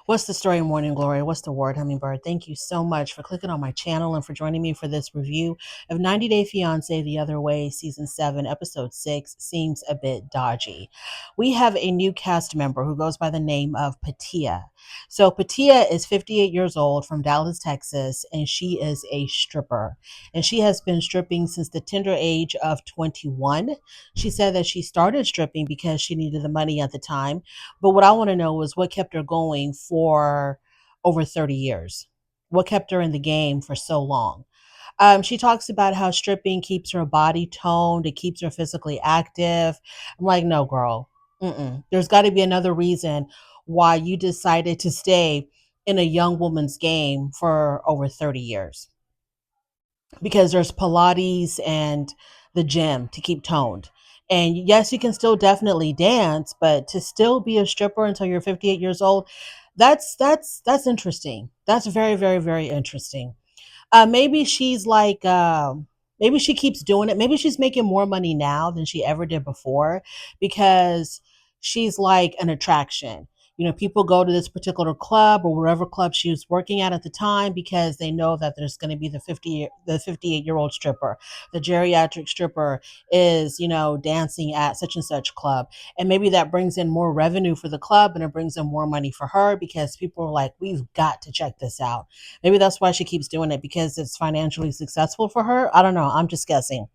What's the story, Morning Glory? What's the word, Hummingbird? Thank you so much for clicking on my channel and for joining me for this review of 90 Day Fiancé The Other Way, Season 7, Episode 6 Seems a Bit Dodgy. We have a new cast member who goes by the name of Patia. So, Patia is 58 years old from Dallas, Texas, and she is a stripper. And she has been stripping since the tender age of 21. She said that she started stripping because she needed the money at the time, but what I want to know is what kept her going for over 30 years? What kept her in the game for so long? She talks about how stripping keeps her body toned, it keeps her physically active. I'm like, no, girl. There's got to be another reason why you decided to stay in a young woman's game for over 30 years, because there's Pilates and the gym to keep toned. And yes, you can still definitely dance, but to still be a stripper until you're 58 years old, that's interesting. That's very, very, very interesting. Maybe she's like, maybe she keeps doing it. Maybe she's making more money now than she ever did before because she's like an attraction. You know, people go to this particular club or wherever club she was working at the time because they know that there's going to be the 58-year-old stripper, the geriatric stripper is, dancing at such and such club. And maybe that brings in more revenue for the club and it brings in more money for her because people are like, we've got to check this out. Maybe that's why she keeps doing it because it's financially successful for her. I don't know. I'm just guessing.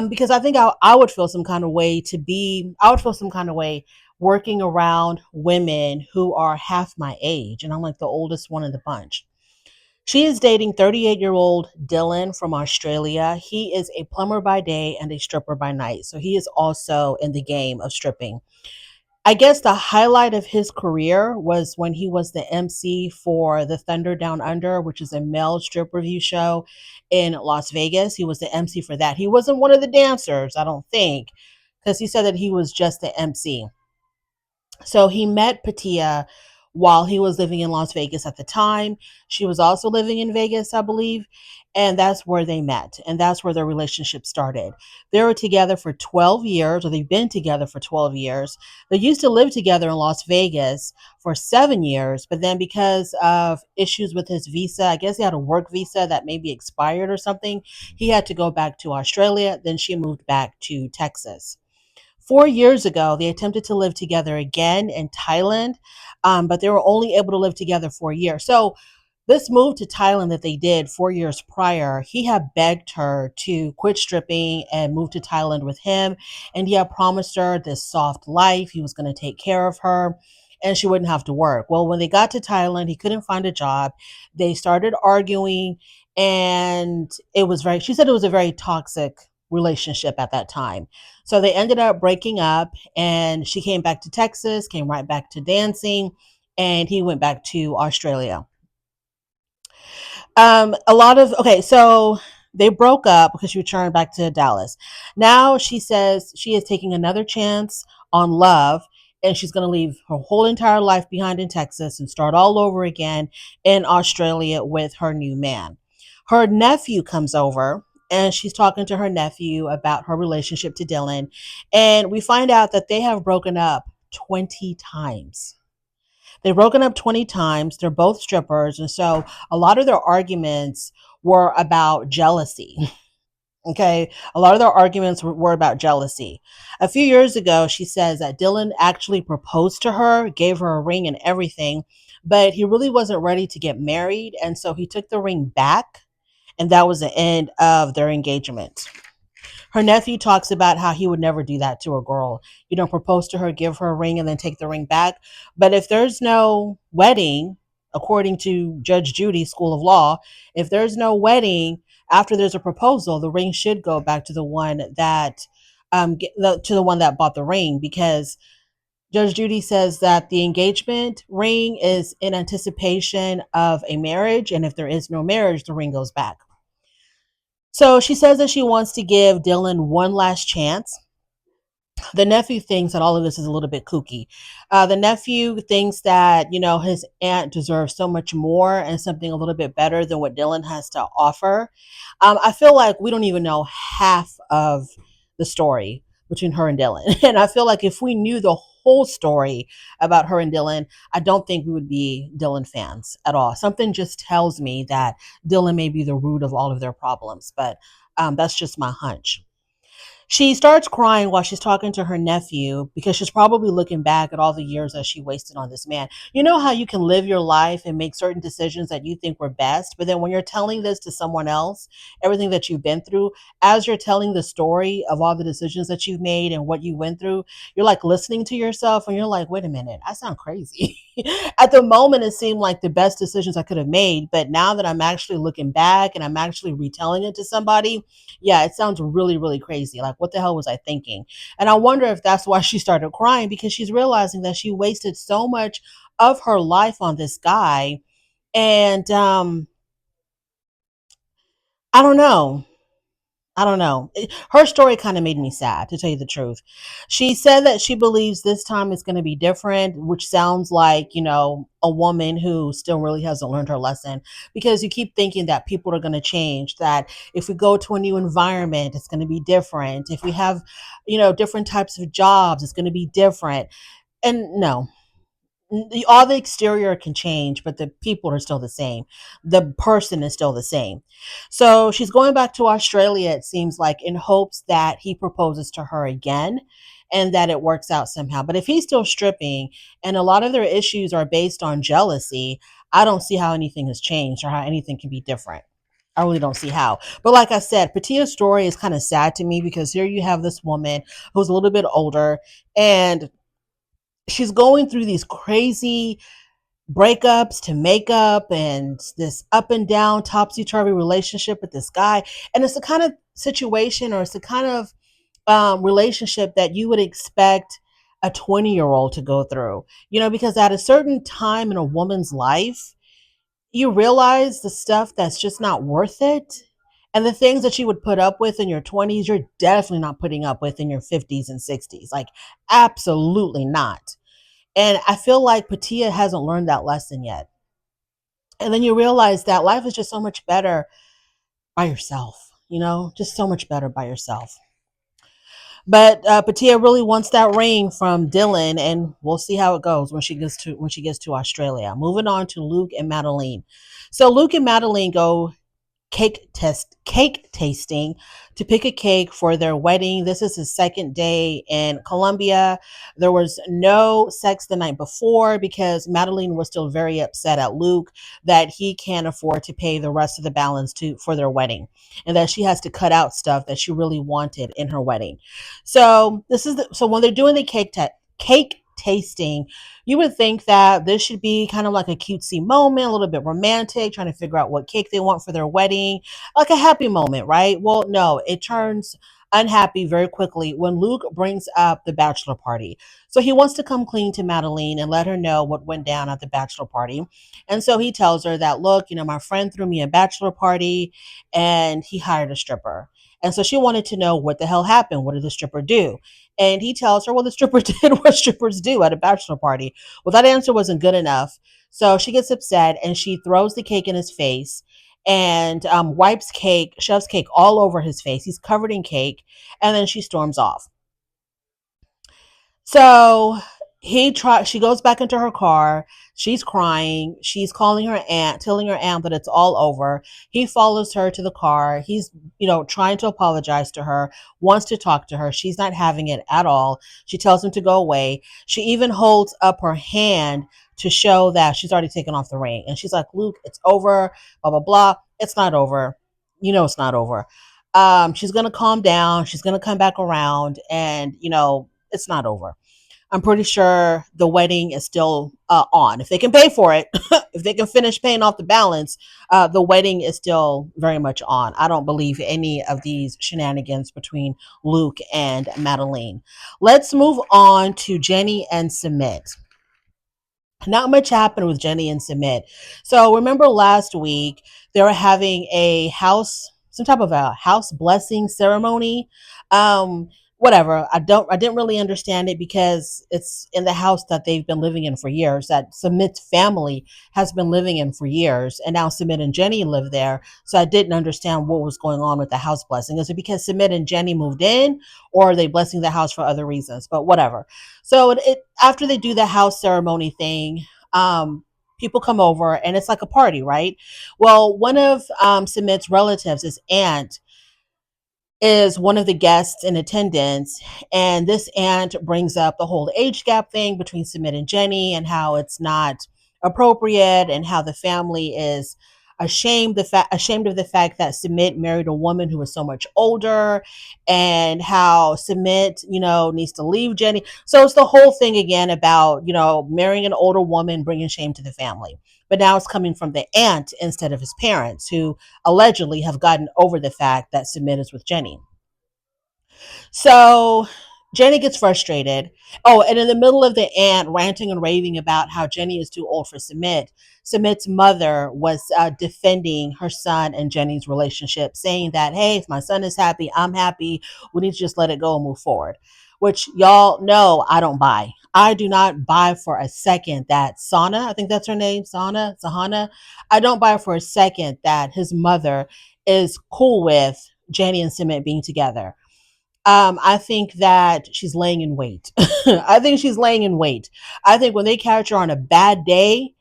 Because I think I would feel some kind of way I would feel some kind of way working around women who are half my age. And I'm like the oldest one in the bunch. She is dating 38-year-old Dylan from Australia. He is a plumber by day and a stripper by night. So he is also in the game of stripping. I guess the highlight of his career was when he was the MC for the Thunder Down Under, which is a male strip review show in Las Vegas. He was the MC for that. He wasn't one of the dancers, I don't think, because he said that he was just the MC. So he met Patia while he was living in Las Vegas at the time. She was also living in Vegas, I believe. And that's where they met. And that's where their relationship started. They were together for 12 years, or they've been together for 12 years. They used to live together in Las Vegas for 7 years. But then, because of issues with his visa, I guess he had a work visa that maybe expired or something, he had to go back to Australia. Then she moved back to Texas. 4 years ago, they attempted to live together again in Thailand, but they were only able to live together for a year. So, this move to Thailand that they did 4 years prior, he had begged her to quit stripping and move to Thailand with him. And he had promised her this soft life. He was going to take care of her and she wouldn't have to work. Well, when they got to Thailand, he couldn't find a job. They started arguing, and she said it was a very toxic relationship at that time. So they ended up breaking up, and she came back to Texas, came right back to dancing, and he went back to Australia. A lot of okay, so they broke up because she returned back to Dallas. Now she says she is taking another chance on love, and she's going to leave her whole entire life behind in Texas and start all over again in Australia with her new man. Her nephew comes over, and she's talking to her nephew about her relationship to Dylan, and we find out that they have broken up 20 times. They've broken up 20 times. They're both strippers. And so a lot of their arguments were about jealousy. Okay. A lot of their arguments were about jealousy. A few years ago, she says that Dylan actually proposed to her, gave her a ring and everything, but he really wasn't ready to get married. And so he took the ring back. And that was the end of their engagement. Her nephew talks about how he would never do that to a girl. You don't propose to her, give her a ring, and then take the ring back. But if there's no wedding, according to Judge Judy's School of Law, if there's no wedding after there's a proposal, the ring should go back to the one that bought the ring, because Judge Judy says that the engagement ring is in anticipation of a marriage, and if there is no marriage, the ring goes back. So she says that she wants to give Dylan one last chance. The nephew thinks that all of this is a little bit kooky. The nephew thinks that, his aunt deserves so much more and something a little bit better than what Dylan has to offer. I feel like we don't even know half of the story between her and Dylan. And I feel like if we knew the whole story about her and Dylan, I don't think we would be Dylan fans at all. Something just tells me that Dylan may be the root of all of their problems, but that's just my hunch. She starts crying while she's talking to her nephew because she's probably looking back at all the years that she wasted on this man. You know how you can live your life and make certain decisions that you think were best, but then when you're telling this to someone else, everything that you've been through, as you're telling the story of all the decisions that you've made and what you went through, you're like listening to yourself and you're like, wait a minute, I sound crazy. At the moment, it seemed like the best decisions I could have made, but now that I'm actually looking back and I'm actually retelling it to somebody, yeah, it sounds really, really crazy. Like, what the hell was I thinking? And I wonder if that's why she started crying because she's realizing that she wasted so much of her life on this guy. And I don't know. I don't know. Her story kind of made me sad, to tell you the truth. She said that she believes this time is going to be different, which sounds like, a woman who still really hasn't learned her lesson because you keep thinking that people are going to change, that if we go to a new environment, it's going to be different. If we have, different types of jobs, it's going to be different. And no, all the exterior can change, but the people are still the same. The person is still the same. So she's going back to Australia, it seems like, in hopes that he proposes to her again and that it works out somehow. But if he's still stripping and a lot of their issues are based on jealousy, I don't see how anything has changed or how anything can be different. I really don't see how. But like I said, Patia's story is kind of sad to me because here you have this woman who's a little bit older and she's going through these crazy breakups to makeup and this up and down topsy turvy relationship with this guy. And it's the kind of situation or it's the kind of relationship that you would expect a 20-year-old to go through, because at a certain time in a woman's life, you realize the stuff that's just not worth it. And the things that you would put up with in your 20s, you're definitely not putting up with in your 50s and 60s. Like, absolutely not. And I feel like Patia hasn't learned that lesson yet. And then you realize that life is just so much better by yourself, just so much better by yourself. But Patia really wants that ring from Dylan, and we'll see how it goes when she gets to Australia. Moving on to Luke and Madeline. So Luke and Madeline go cake tasting to pick a cake for their wedding. This is his second day in Colombia. There was no sex the night before because Madeline was still very upset at Luke that he can't afford to pay the rest of the balance for their wedding and that she has to cut out stuff that she really wanted in her wedding. So when they're doing the cake tasting, you would think that this should be kind of like a cutesy moment, a little bit romantic, trying to figure out what cake they want for their wedding, like a happy moment, right? Well, no, it turns unhappy very quickly when Luke brings up the bachelor party. So he wants to come clean to Madeline and let her know what went down at the bachelor party. And so he tells her that, look, my friend threw me a bachelor party and he hired a stripper. And so she wanted to know what the hell happened. What did the stripper do? And he tells her, well, the stripper did what strippers do at a bachelor party. Well, that answer wasn't good enough. So she gets upset and she throws the cake in his face and shoves cake all over his face. He's covered in cake. And then she storms off. So she goes back into her car. She's crying. She's calling her aunt, telling her aunt that it's all over. He follows her to the car. He's, trying to apologize to her, wants to talk to her. She's not having it at all. She tells him to go away. She even holds up her hand to show that she's already taken off the ring. And she's like, Luke, it's over, blah, blah, blah. It's not over. It's not over. She's going to calm down. She's going to come back around and, it's not over. I'm pretty sure the wedding is still on. If they can pay for it, if they can finish paying off the balance, the wedding is still very much on. I don't believe any of these shenanigans between Luke and Madeline. Let's move on to Jenny and Sumit. Not much happened with Jenny and Sumit. So remember last week they were having some type of a house blessing ceremony. whatever. I didn't really understand it because it's in the house that they've been living in for years, that Sumit's family has been living in for years, and now Sumit and Jenny live there. So I didn't understand what was going on with the house blessing. Is it because Sumit and Jenny moved in, or are they blessing the house for other reasons? But whatever. So after they do the house ceremony thing, people come over and it's like a party, right? Well, one of Sumit's relatives, his aunt, is one of the guests in attendance. And this aunt brings up the whole age gap thing between Sumit and Jenny, and how it's not appropriate, and how the family is ashamed of the fact that Sumit married a woman who was so much older, and how Sumit, needs to leave Jenny. So it's the whole thing again about, marrying an older woman, bringing shame to the family. But now it's coming from the aunt instead of his parents, who allegedly have gotten over the fact that Sumit is with Jenny. So Jenny gets frustrated. Oh, and in the middle of the aunt ranting and raving about how Jenny is too old for Sumit, Sumit's mother was defending her son and Jenny's relationship, saying that, hey, if my son is happy, I'm happy. We need to just let it go and move forward. Which y'all know I don't buy. I do not buy for a second that Sana, I think that's her name, Sahana. I don't buy for a second that his mother is cool with Jenny and Sumit being together. I think that she's laying in wait. I think she's laying in wait. I think when they catch her on a bad day,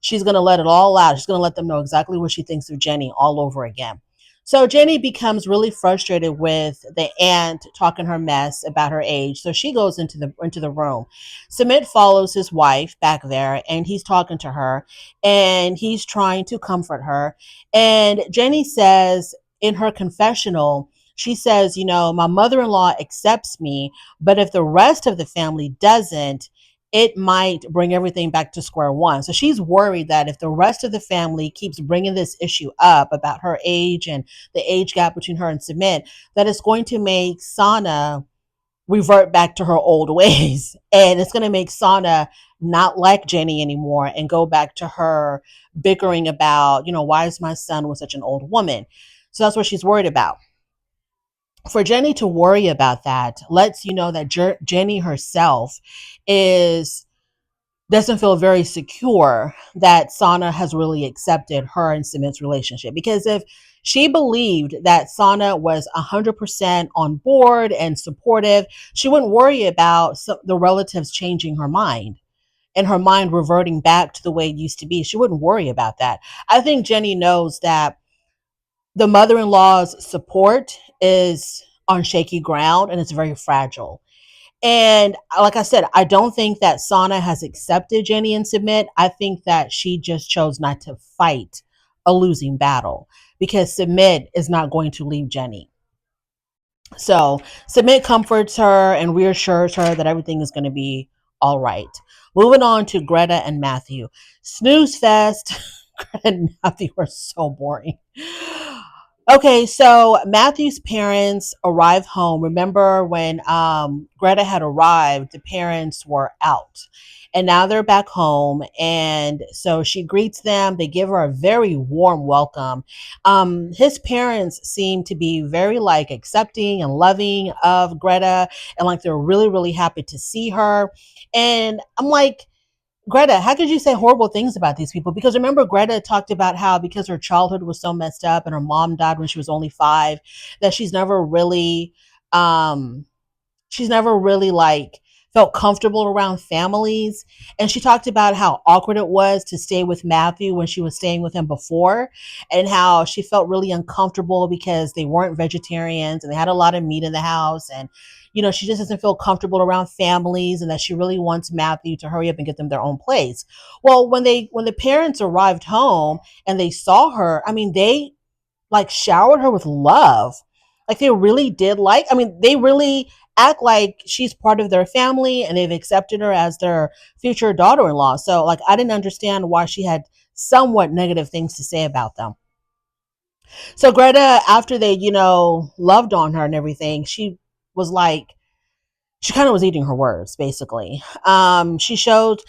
she's going to let it all out. She's going to let them know exactly what she thinks of Jenny all over again. So Jenny becomes really frustrated with the aunt talking her mess about her age. So she goes into the room. Sumit follows his wife back there, and he's talking to her, and he's trying to comfort her. And Jenny says in her confessional, she says, my mother-in-law accepts me, but if the rest of the family doesn't, it might bring everything back to square one. So she's worried that if the rest of the family keeps bringing this issue up about her age and the age gap between her and Sumit, that it's going to make Sana revert back to her old ways. And it's going to make Sana not like Jenny anymore and go back to her bickering about, why is my son with such an old woman? So that's what she's worried about. For Jenny to worry about that lets you know that Jenny herself is doesn't feel very secure that Sana has really accepted her and Sumit's relationship. Because if she believed that Sana was 100% on board and supportive, she wouldn't worry about the relatives changing her mind and her mind reverting back to the way it used to be. She wouldn't worry about that. I think Jenny knows that the mother-in-law's support is on shaky ground and it's very fragile. And like I said, I don't think that Sana has accepted Jenny and Sumit. I think that she just chose not to fight a losing battle because Sumit is not going to leave Jenny. So Sumit comforts her and reassures her that everything is going to be all right. Moving on to Greta and Matthew. Snooze fest. Greta and Matthew are so boring. Okay, so Matthew's parents arrive home. Remember when Greta had arrived, the parents were out. And now they're back home. And so she greets them. They give her a very warm welcome. His parents seem to be very like accepting and loving of Greta. And like they're really, really happy to see her. And I'm like, Greta, how could you say horrible things about these people? Because remember, Greta talked about how because her childhood was so messed up and her mom died when she was only 5, that um, she's never really like felt comfortable around families. And she talked about how awkward it was to stay with Matthew when she was staying with him before, and how she felt really uncomfortable because they weren't vegetarians and they had a lot of meat in the house. And she just doesn't feel comfortable around families, and that she really wants Matthew to hurry up and get them their own place. Well, when the parents arrived home and they saw her, I mean, they like showered her with love. Like they really did they really act like she's part of their family and they've accepted her as their future daughter-in-law. So like I didn't understand why she had somewhat negative things to say about them. So Greta, after they, loved on her and everything, was like she kind of was eating her words basically. She showed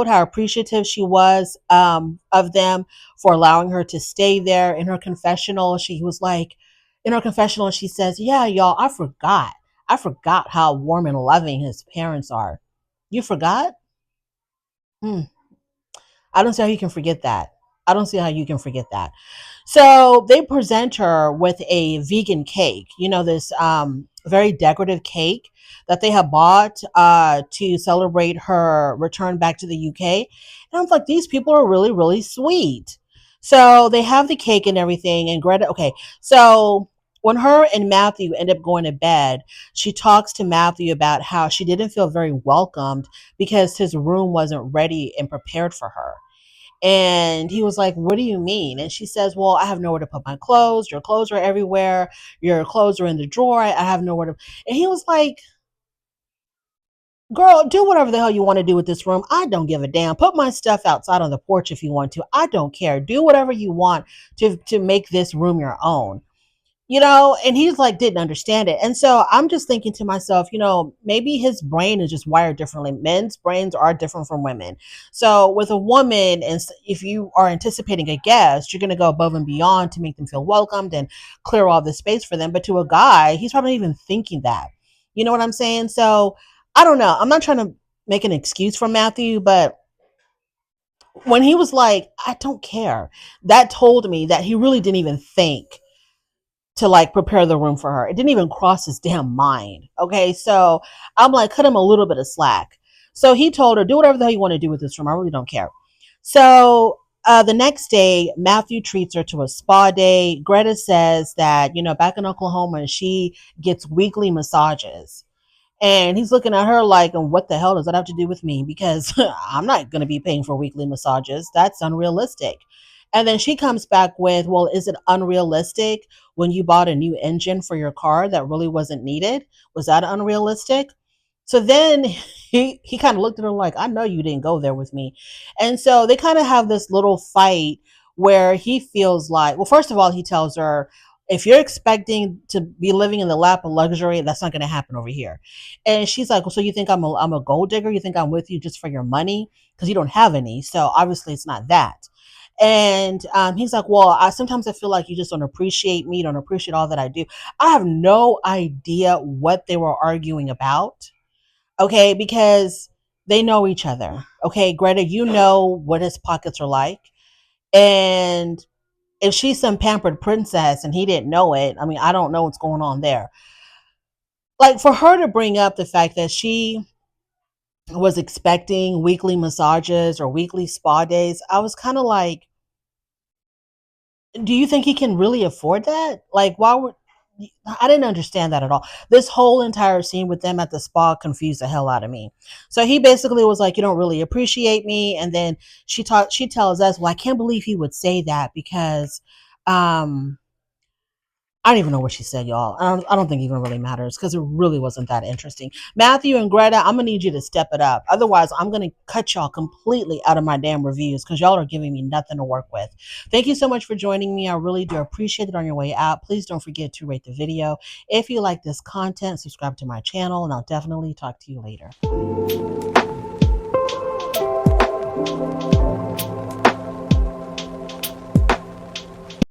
how appreciative she was of them for allowing her to stay there. In her confessional she says, yeah, y'all, I forgot I forgot how warm and loving his parents are. You forgot? Hmm. I don't see how you can forget that. I don't see how you can forget that. So they present her with a vegan cake, this very decorative cake that they have bought to celebrate her return back to the UK. And I'm like, these people are really, really sweet. So they have the cake and everything. And Greta, okay, so when her and Matthew end up going to bed, she talks to Matthew about how she didn't feel very welcomed because his room wasn't ready and prepared for her. And he was like, "What do you mean?" And she says, "Well, I have nowhere to put my clothes. Your clothes are everywhere. Your clothes are in the drawer. I have nowhere to." And he was like, "Girl, do whatever the hell you want to do with this room. I don't give a damn. Put my stuff outside on the porch if you want to. I don't care. Do whatever you want to make this room your own." And he's like, didn't understand it. And so I'm just thinking to myself, maybe his brain is just wired differently. Men's brains are different from women. So with a woman, and if you are anticipating a guest, you're going to go above and beyond to make them feel welcomed and clear all the space for them. But to a guy, he's probably not even thinking that. You know what I'm saying? So I don't know. I'm not trying to make an excuse for Matthew, but when he was like, I don't care, that told me that he really didn't even think to like prepare the room for her. It didn't even cross his damn mind. Okay. So I'm like, cut him a little bit of slack. So he told her, do whatever the hell you want to do with this room. I really don't care. So the next day, Matthew treats her to a spa day. Greta says that, back in Oklahoma, she gets weekly massages. And he's looking at her like, and what the hell does that have to do with me? Because I'm not going to be paying for weekly massages. That's unrealistic. And then she comes back with, well, is it unrealistic when you bought a new engine for your car that really wasn't needed? Was that unrealistic? So then he kind of looked at her like, I know you didn't go there with me. And so they kind of have this little fight where he feels like, well, first of all, he tells her, if you're expecting to be living in the lap of luxury, that's not going to happen over here. And she's like, well, so you think I'm a gold digger? You think I'm with you just for your money? Because you don't have any. So obviously it's not that. And he's like, well, sometimes I feel like you just don't appreciate me, don't appreciate all that I do. I have no idea what they were arguing about. Okay, because they know each other. Okay, Greta, you know what his pockets are like. And if she's some pampered princess and he didn't know it, I mean, I don't know what's going on there. Like for her to bring up the fact that she was expecting weekly massages or weekly spa days, I was kind of like, do you think he can really afford that? Like, why would I didn't understand that at all. This whole entire scene with them at the spa confused the hell out of me. So he basically was like, "You don't really appreciate me," and then she tells us, "Well, I can't believe he would say that because um I don't even know what she said, y'all. I don't think it even really matters because it really wasn't that interesting. Matthew and Greta, I'm going to need you to step it up. Otherwise, I'm going to cut y'all completely out of my damn reviews because y'all are giving me nothing to work with. Thank you so much for joining me. I really do appreciate it on your way out. Please don't forget to rate the video. If you like this content, subscribe to my channel, and I'll definitely talk to you later.